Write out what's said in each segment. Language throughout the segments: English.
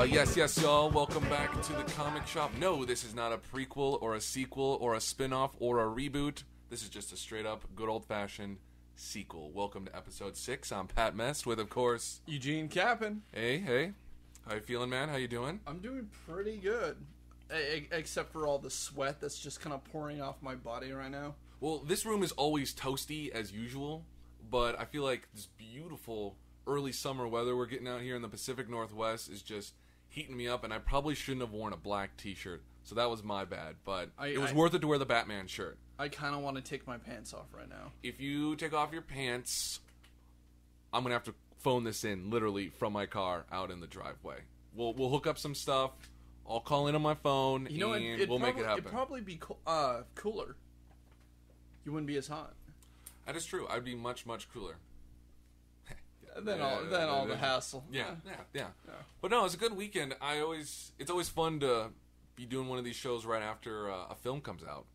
Yes, y'all. Welcome back to the comic shop. No, this is not a prequel or a sequel or a spin-off or a reboot. This is just a straight-up, good old-fashioned sequel. Welcome to episode 6. I'm Pat Mest with, of course, Eugene Capon. Hey. How you feeling, man? How you doing? I'm doing pretty good. Except for all the sweat that's just kind of pouring off my body right now. Well, this room is always toasty as usual, but I feel like this beautiful early summer weather we're getting out here in the Pacific Northwest is just heating me up, and I probably shouldn't have worn a black t-shirt, so that was my bad, but it was worth it to wear the Batman shirt. I kind of want to take my pants off right now. If you take off your pants, I'm going to have to phone this in literally from my car out in the driveway. We'll hook up some stuff. I'll call in on my phone, and we'll make it happen. It'd probably be cooler. You wouldn't be as hot. That is true. I'd be much, much cooler. Then all the hassle. Yeah. But no, it's a good weekend. It's always fun to be doing one of these shows right after a film comes out.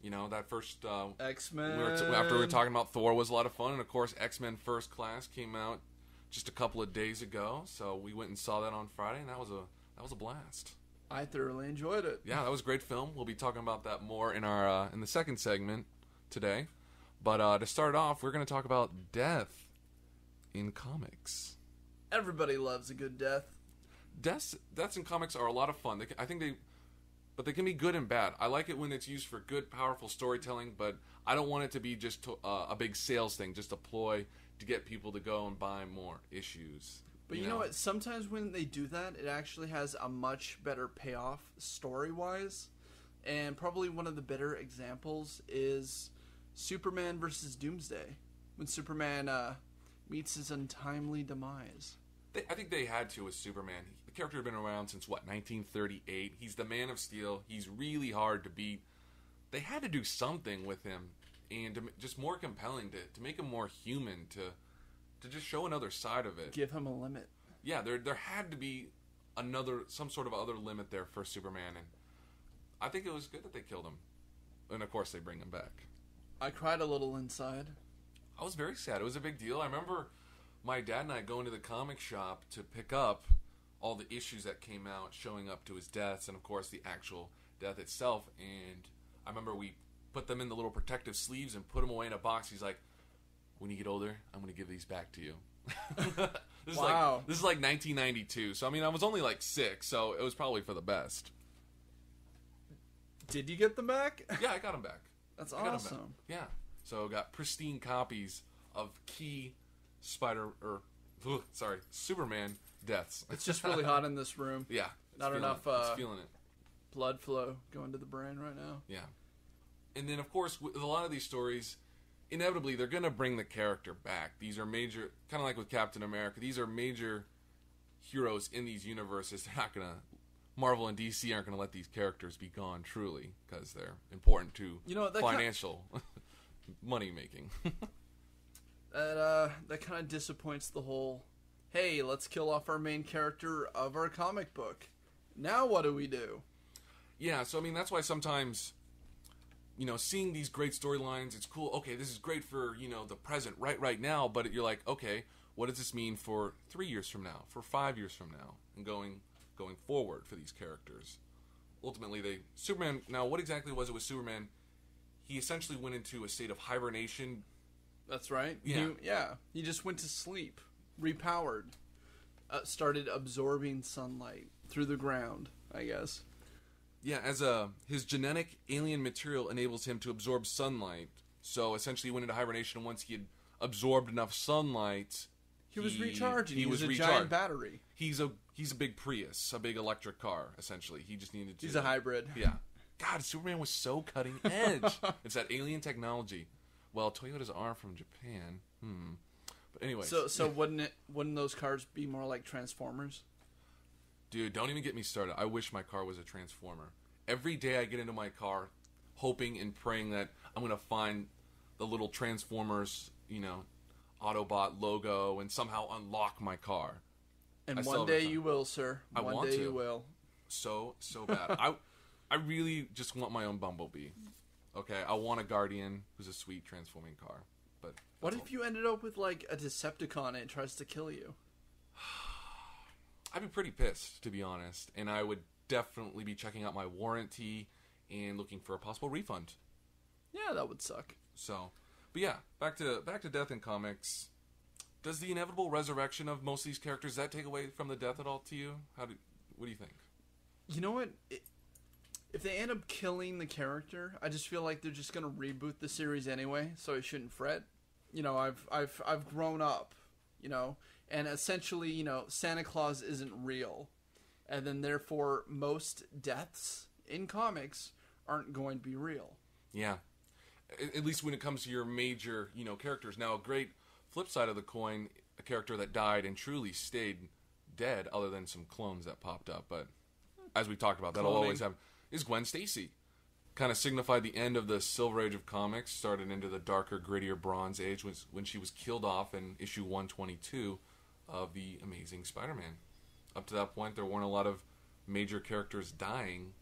You know, that first X-Men. After we were talking about Thor was a lot of fun, and of course X-Men First Class came out just a couple of days ago. So we went and saw that on Friday, and that was a blast. I thoroughly enjoyed it. Yeah, that was a great film. We'll be talking about that more in our in the second segment today. But to start off, we're going to talk about death in comics. Everybody loves a good death. Deaths in comics are a lot of fun. But they can be good and bad. I like it when it's used for good, powerful storytelling, but I don't want it to be just a big sales thing, just a ploy to get people to go and buy more issues. But you know what? Sometimes when they do that, it actually has a much better payoff story-wise. And probably one of the better examples is Superman versus Doomsday. When Superman meets his untimely demise. I think they had to with Superman. The character had been around since, 1938. He's the Man of Steel. He's really hard to beat. They had to do something with him, and just more compelling, to make him more human, to just show another side of it. Give him a limit. Yeah, there had to be some sort of other limit there for Superman, and I think it was good that they killed him. And of course they bring him back. I cried a little inside. I was very sad. It was a big deal. I remember my dad and I going to the comic shop to pick up all the issues that came out, showing up to his deaths, and of course the actual death itself. And I remember we put them in the little protective sleeves and put them away in a box. He's like, when you get older, I'm going to give these back to you. Wow. This is like 1992. So, I mean, I was only like 6, so it was probably for the best. Did you get them back? Yeah, I got them back. That's awesome. Yeah. So, got pristine copies of key Superman deaths. It's just really hot in this room. Yeah. Not enough feeling it. Blood flow going to the brain right now. Yeah. And then, of course, with a lot of these stories, inevitably, they're going to bring the character back. These are major, kind of like with Captain America, these are major heroes in these universes. They're not going to, Marvel and DC aren't going to let these characters be gone, truly, because they're important to financial money making. That kind of disappoints the whole, hey, let's kill off our main character of our comic book. Now what do we do? Yeah, so I mean, that's why sometimes, seeing these great storylines, it's cool. Okay, this is great for, the present, right now, but you're like, okay, what does this mean for 3 years from now, for 5 years from now, and going forward for these characters? Ultimately, Superman, now what exactly was it with Superman? He essentially went into a state of hibernation. That's right. Yeah. He just went to sleep, repowered, started absorbing sunlight through the ground, I guess. Yeah, his genetic alien material enables him to absorb sunlight. So essentially he went into hibernation, and once he had absorbed enough sunlight, he was recharging. He was a recharged. Giant battery. He's a big Prius, a big electric car, essentially. He just needed to... He's a hybrid. Yeah. God, Superman was so cutting edge. It's that alien technology. Well, Toyotas are from Japan. But anyways. So wouldn't those cars be more like Transformers? Dude, don't even get me started. I wish my car was a Transformer. Every day I get into my car hoping and praying that I'm going to find the little Transformers, Autobot logo and somehow unlock my car. And one day you will, sir. One day you will. So bad. I really just want my own Bumblebee. Okay, I want a Guardian who's a sweet transforming car. But what if you ended up with like a Decepticon and it tries to kill you? I'd be pretty pissed, to be honest, and I would definitely be checking out my warranty and looking for a possible refund. Yeah, that would suck. So, but yeah, back to Death in comics. Does the inevitable resurrection of most of these characters, does that take away from the death at all to you? What do you think? You know what? If they end up killing the character, I just feel like they're just gonna reboot the series anyway, so I shouldn't fret. You know, I've grown up, you know, and essentially, you know, Santa Claus isn't real, and then therefore most deaths in comics aren't going to be real. Yeah, at least when it comes to your major, you know, characters. Now, a great flip side of the coin, a character that died and truly stayed dead, other than some clones that popped up, but as we talked about, that'll always happen, is Gwen Stacy. Kind of signified the end of the Silver Age of comics, started into the darker, grittier Bronze Age when she was killed off in issue 122 of the Amazing Spider-Man. Up to that point, there weren't a lot of major characters dying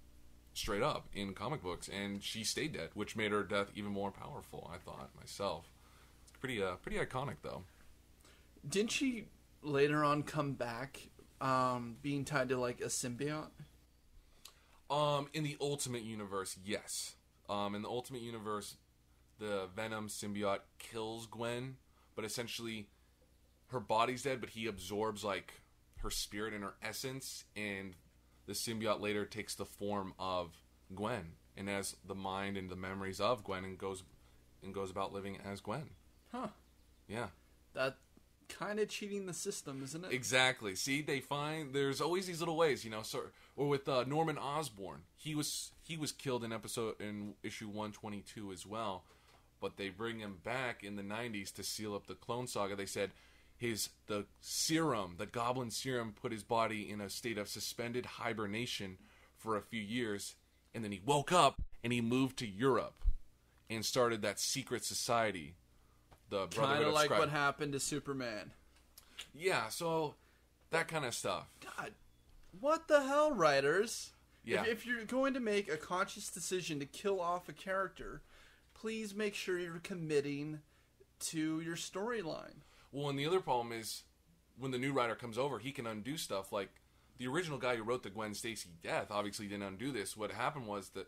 straight up in comic books, and she stayed dead, which made her death even more powerful, I thought, myself. It's pretty iconic, though. Didn't she later on come back being tied to, like, a symbiote? In the Ultimate Universe, yes. In the Ultimate Universe, the Venom symbiote kills Gwen, but essentially her body's dead, but he absorbs, like, her spirit and her essence, and the symbiote later takes the form of Gwen and has the mind and the memories of Gwen and goes about living as Gwen. Huh. Yeah. That kind of cheating the system, isn't it? Exactly. See, there's always these little ways, you know. So, or with Norman Osborn, he was killed in issue 122 as well, but they bring him back in the 90s to seal up the Clone Saga. They said the serum, the goblin serum, put his body in a state of suspended hibernation for a few years, and then he woke up and he moved to Europe and started that secret society. Kind of like what happened to Superman. Yeah, so that kind of stuff. God, what the hell, writers? Yeah. If you're going to make a conscious decision to kill off a character, please make sure you're committing to your storyline. Well, and the other problem is when the new writer comes over, he can undo stuff. Like the original guy who wrote the Gwen Stacy death obviously didn't undo this. What happened was that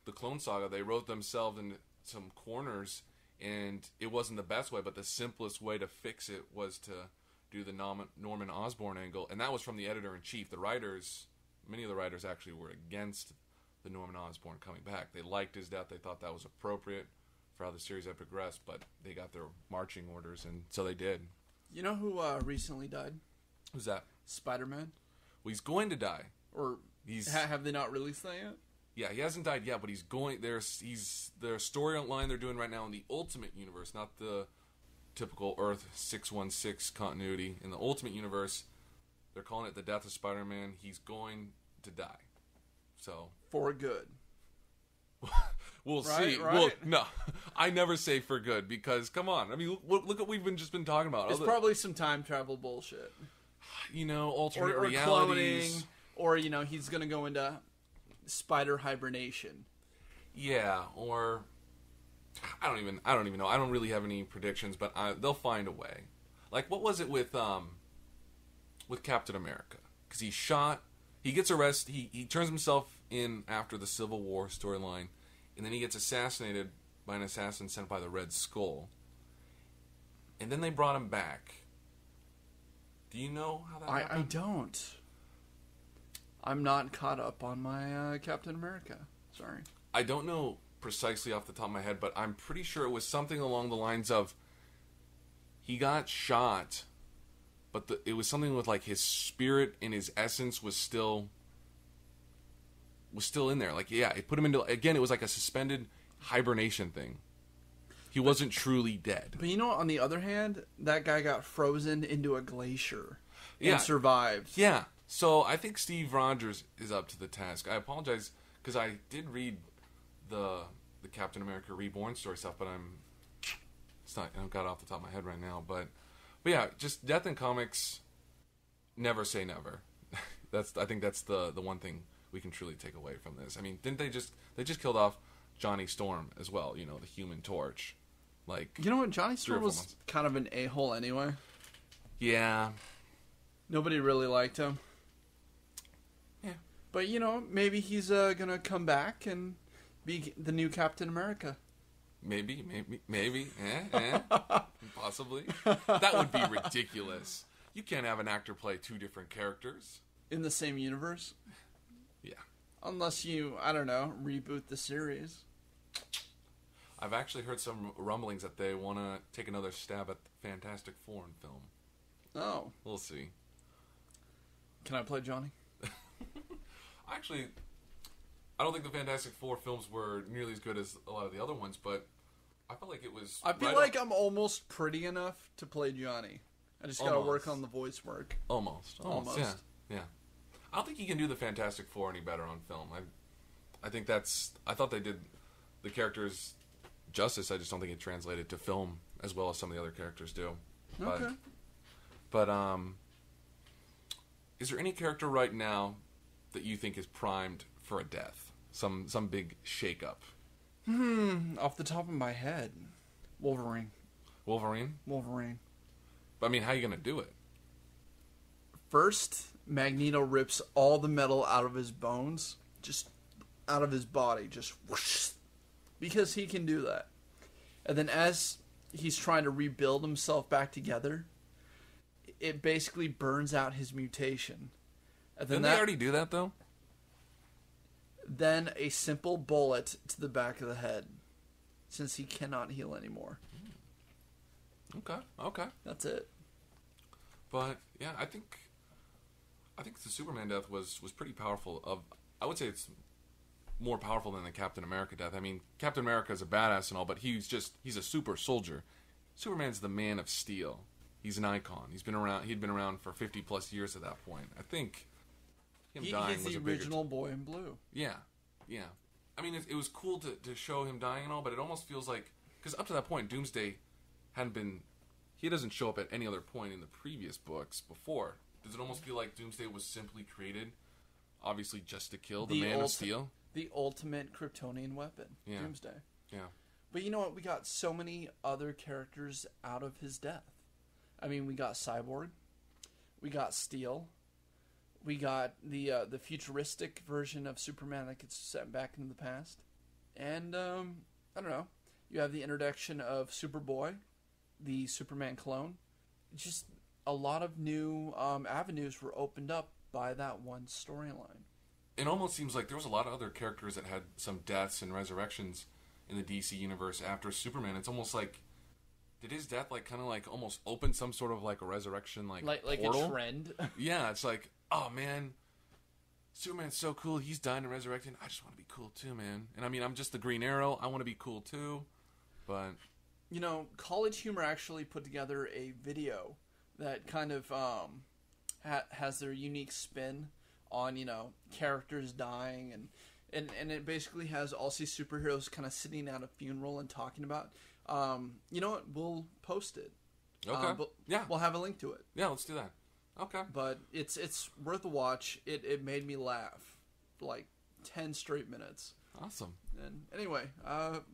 the Clone Saga, they wrote themselves into some corners, and it wasn't the best way, but the simplest way to fix it was to do the Norman Osborn angle, and that was from the editor-in-chief. Many of the writers actually were against the Norman Osborn coming back. They liked his death. They thought that was appropriate for how the series had progressed, but they got their marching orders, and so they did. You know who recently died? Who's that? Spider-Man. Well, he's going to die. Or have they not released that yet? Yeah, he hasn't died yet, but he's going. Their storyline they're doing right now in the Ultimate Universe, not the typical Earth 616 continuity. In the Ultimate Universe, they're calling it the death of Spider-Man. He's going to die. So for good. We'll see. Right? Well, no, I never say for good because come on. I mean, look what we've just been talking about. It's probably some time travel bullshit. You know, alternate or realities, cloning, or you know, he's gonna go into spider hibernation. Yeah, or I don't even know. I don't really have any predictions, but they'll find a way. Like what was it with Captain America? Because he gets arrested. He turns himself in after the Civil War storyline, and then he gets assassinated by an assassin sent by the Red Skull. And then they brought him back. Do you know how that happened? I don't. I'm not caught up on my Captain America. Sorry. I don't know precisely off the top of my head, but I'm pretty sure it was something along the lines of he got shot, but it was something with like his spirit and his essence was still in there. Like, yeah, it put him into, again, it was like a suspended hibernation thing. He wasn't truly dead. But you know, on the other hand, that guy got frozen into a glacier and Yeah. survived. Yeah. So I think Steve Rogers is up to the task. I apologize because I did read the Captain America Reborn story stuff, but I don't got it off the top of my head right now. But yeah, just death in comics. Never say never. I think that's the one thing we can truly take away from this. I mean, didn't they just killed off Jonny Storm as well? You know, the Human Torch. Like, you know what? Jonny Storm was kind of an a-hole anyway. Yeah. Nobody really liked him. But, you know, maybe he's going to come back and be the new Captain America. Maybe. Possibly. That would be ridiculous. You can't have an actor play two different characters. In the same universe? Yeah. Unless you, I don't know, reboot the series. I've actually heard some rumblings that they want to take another stab at the Fantastic Four in film. Oh. We'll see. Can I play Johnny? Actually, I don't think the Fantastic Four films were nearly as good as a lot of the other ones, but I felt like it was... I feel like I'm almost pretty enough to play Johnny. I just gotta work on the voice work. Almost. Yeah. I don't think you can do the Fantastic Four any better on film. I think that's... I thought they did the characters justice. I just don't think it translated to film as well as some of the other characters do. Okay. But is there any character right now that you think is primed for a death? Some big shake-up? Off the top of my head, Wolverine. Wolverine? But I mean, how are you going to do it? First, Magneto rips all the metal out of his bones, just out of his body, just whoosh, because he can do that. And then as he's trying to rebuild himself back together, it basically burns out his mutation. And then Didn't they already do that, though? Then a simple bullet to the back of the head, since he cannot heal anymore. Okay. That's it. But yeah, I think the Superman death was pretty powerful. I would say it's more powerful than the Captain America death. I mean, Captain America is a badass and all, but he's a super soldier. Superman's the Man of Steel. He's an icon. He'd been around for 50 plus years at that point. I think him dying was a bigger... He's the original Boy in Blue. Yeah. I mean, it was cool to show him dying and all, but it almost feels like... Because up to that point, Doomsday hadn't been... He doesn't show up at any other point in the previous books before. Does it almost feel like Doomsday was simply created, obviously just to kill the Man of Steel? The ultimate Kryptonian weapon, Doomsday. Yeah. But you know what? We got so many other characters out of his death. I mean, we got Cyborg. We got Steel. We got the futuristic version of Superman that gets set back into the past. And, I don't know. You have the introduction of Superboy, the Superman clone. Just a lot of new avenues were opened up by that one storyline. It almost seems like there was a lot of other characters that had some deaths and resurrections in the DC universe after Superman. It's almost like... Did his death kind of almost open some sort of a resurrection like portal? A trend? Yeah, it's like, oh man, Superman's so cool. He's dying and resurrecting. I just want to be cool too, man. And I mean, I'm just the Green Arrow. I want to be cool too. But you know, College Humor actually put together a video that kind of has their unique spin on characters dying and it basically has all these superheroes kind of sitting at a funeral and talking about. You know what? We'll post it. Okay. Yeah. We'll have a link to it. Yeah, let's do that. Okay. But it's worth a watch. It made me laugh like 10 straight minutes. Awesome. And anyway,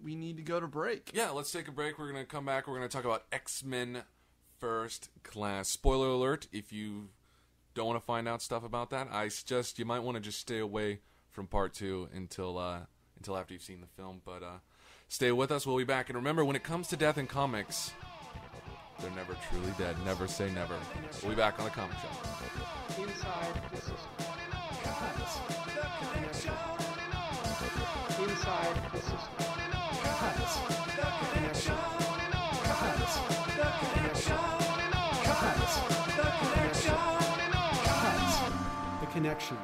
we need to go to break. Yeah, let's take a break. We're going to come back. We're going to talk about X-Men First Class. Spoiler alert, if you don't want to find out stuff about that, I suggest you might want to just stay away from part 2 until after you've seen the film. But stay with us. We'll be back. And remember, when it comes to death in comics, they're never truly dead. Never say never. We'll be back on the Comic Show. Inside the system. Cuts. Inside the system. Cuts. Connection. Cuts. Connection. Cuts. Cuts. The connection.